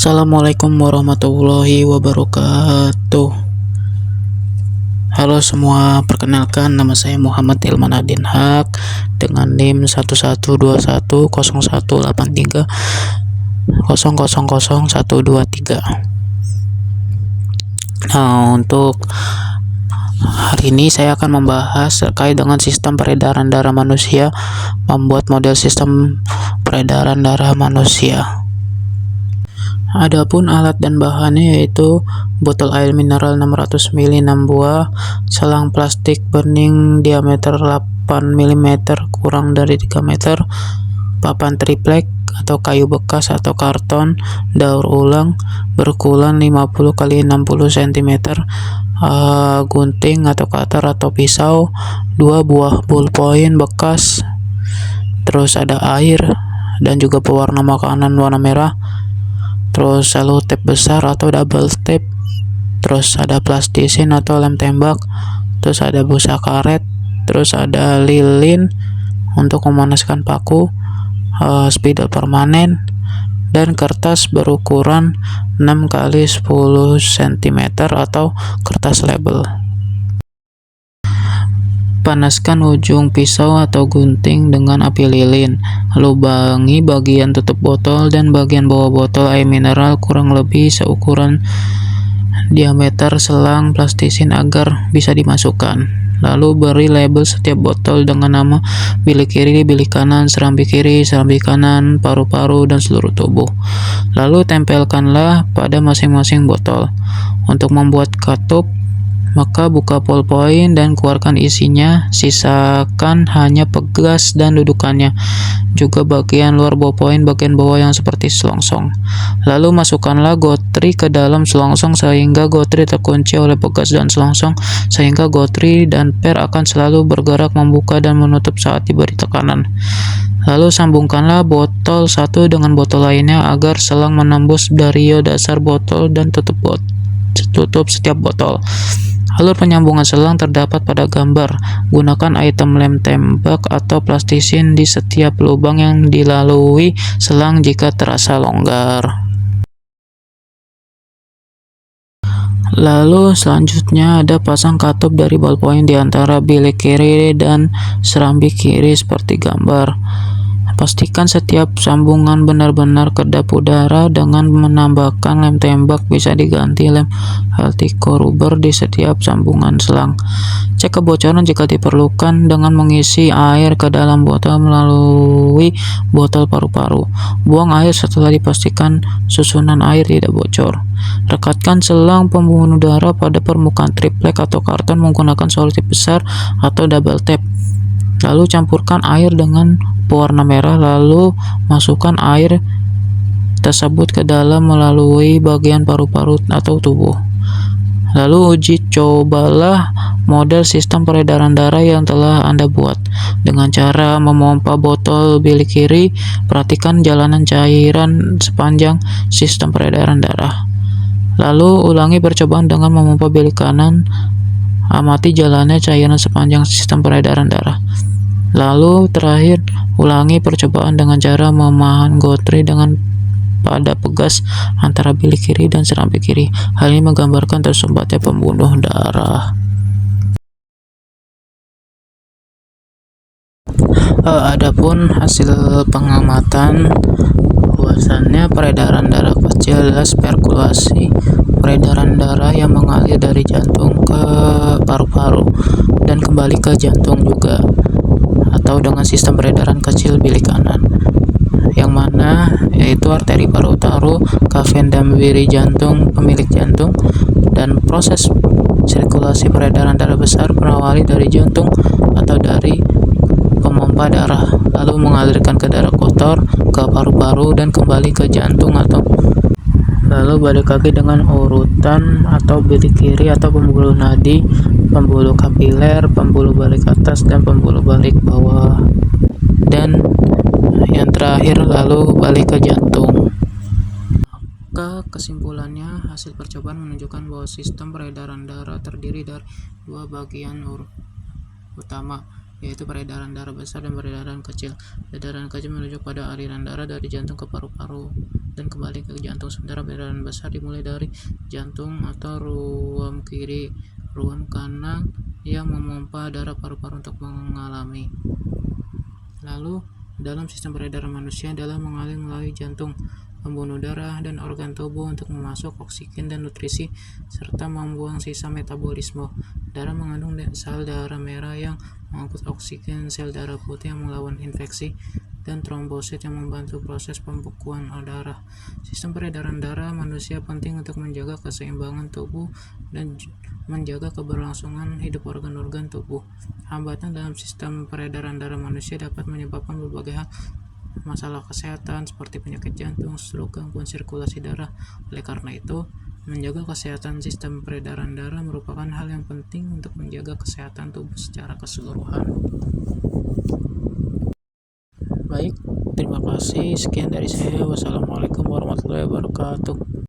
Assalamualaikum warahmatullahi wabarakatuh. Halo semua, perkenalkan nama saya Muhammad Ilman Adin Haq dengan NIM 11210183000123. Nah, untuk hari ini saya akan membahas terkait dengan sistem peredaran darah manusia, membuat model sistem peredaran darah manusia. Adapun alat dan bahannya yaitu botol air mineral 600 ml 6 buah, selang plastik bening diameter 8 mm kurang dari 3 meter, papan triplek atau kayu bekas atau karton, daur ulang berukuran 50 x 60 cm, gunting atau cutter atau pisau, 2 buah ballpoint bekas, terus ada air dan juga pewarna makanan warna merah, terus selotip besar atau double tape, terus ada plastisin atau lem tembak, terus ada busa karet, terus ada lilin untuk memanaskan paku, spidol permanen, dan kertas berukuran 6 x 10 cm atau kertas label. Panaskan ujung pisau atau gunting dengan api lilin. Lubangi bagian tutup botol dan bagian bawah botol air mineral kurang lebih seukuran diameter selang plastisin agar bisa dimasukkan. Lalu beri label setiap botol dengan nama bilik kiri, bilik kanan, serambi kiri, serambi kanan, paru-paru, dan seluruh tubuh. Lalu tempelkanlah pada masing-masing botol. Untuk membuat katup, maka buka ballpoint dan keluarkan isinya, sisakan hanya pegas dan dudukannya, juga bagian luar ballpoint bagian bawah yang seperti selongsong. Lalu masukkanlah gotri ke dalam selongsong sehingga gotri terkunci oleh pegas dan selongsong, sehingga gotri dan per akan selalu bergerak membuka dan menutup saat diberi tekanan. Lalu sambungkanlah botol satu dengan botol lainnya agar selang menembus dari dasar botol dan tutup setiap botol. Alur penyambungan selang terdapat pada gambar. Gunakan item lem tembak atau plastisin di setiap lubang yang dilalui selang jika terasa longgar. Lalu selanjutnya ada pasang katup dari ballpoint di antara bilik kiri dan serambi kiri seperti gambar. Pastikan setiap sambungan benar-benar kedap udara dengan menambahkan lem tembak, bisa diganti lem Heltico rubber di setiap sambungan selang. Cek kebocoran jika diperlukan dengan mengisi air ke dalam botol melalui botol paru-paru. Buang air setelah dipastikan susunan air tidak bocor. Rekatkan selang pembuang udara pada permukaan triplek atau karton menggunakan selotip besar atau double tape. Lalu campurkan air dengan pewarna merah, lalu masukkan air tersebut ke dalam melalui bagian paru-paru atau tubuh. Lalu uji cobalah model sistem peredaran darah yang telah Anda buat dengan cara memompa botol bilik kiri. Perhatikan jalanan cairan sepanjang sistem peredaran darah. Lalu ulangi percobaan dengan memompa bilik kanan. Amati jalannya cairan sepanjang sistem peredaran darah. Lalu terakhir, ulangi percobaan dengan cara memahan gotri dengan pada pegas antara bilik kiri dan serambi kiri. Hal ini menggambarkan tersumbatnya pembunuh darah. Adapun hasil pengamatan, bahwasannya peredaran darah kecil adalah sirkulasi peredaran darah yang mengalir dari jantung ke paru-paru dan kembali ke jantung juga, atau dengan sistem peredaran kecil bilik kanan, yang mana yaitu arteri paru-paru, kaven dan biri jantung pemilik jantung. Dan proses sirkulasi peredaran darah besar berawali dari jantung atau dari pemompa darah, lalu mengalirkan ke darah kotor, ke paru-paru, dan kembali ke jantung atau lalu balik lagi dengan urutan atau bilik kiri atau pembuluh nadi, pembuluh kapiler, pembuluh balik atas, dan pembuluh balik bawah, dan yang terakhir lalu balik ke jantung. Maka kesimpulannya, hasil percobaan menunjukkan bahwa sistem peredaran darah terdiri dari dua bagian utama, yaitu peredaran darah besar dan peredaran kecil. Peredaran kecil merujuk pada aliran darah dari jantung ke paru-paru dan kembali ke jantung, sementara peredaran besar dimulai dari jantung atau ruam kiri, ruam kanan yang memompa darah paru-paru untuk mengalami. Lalu, dalam sistem peredaran manusia adalah mengalir melalui jantung, pembunuh darah, dan organ tubuh untuk memasuk oksigen dan nutrisi, serta membuang sisa metabolisme. Darah mengandung sel darah merah yang mengangkut oksigen, sel darah putih yang melawan infeksi, dan trombosit yang membantu proses pembekuan darah. Sistem peredaran darah manusia penting untuk menjaga keseimbangan tubuh dan menjaga keberlangsungan hidup organ-organ tubuh. Hambatan dalam sistem peredaran darah manusia dapat menyebabkan berbagai hal, masalah kesehatan seperti penyakit jantung, stroke, gangguan sirkulasi darah. Oleh karena itu, menjaga kesehatan sistem peredaran darah merupakan hal yang penting untuk menjaga kesehatan tubuh secara keseluruhan. Baik, terima kasih. Sekian dari saya. Wassalamualaikum warahmatullahi wabarakatuh.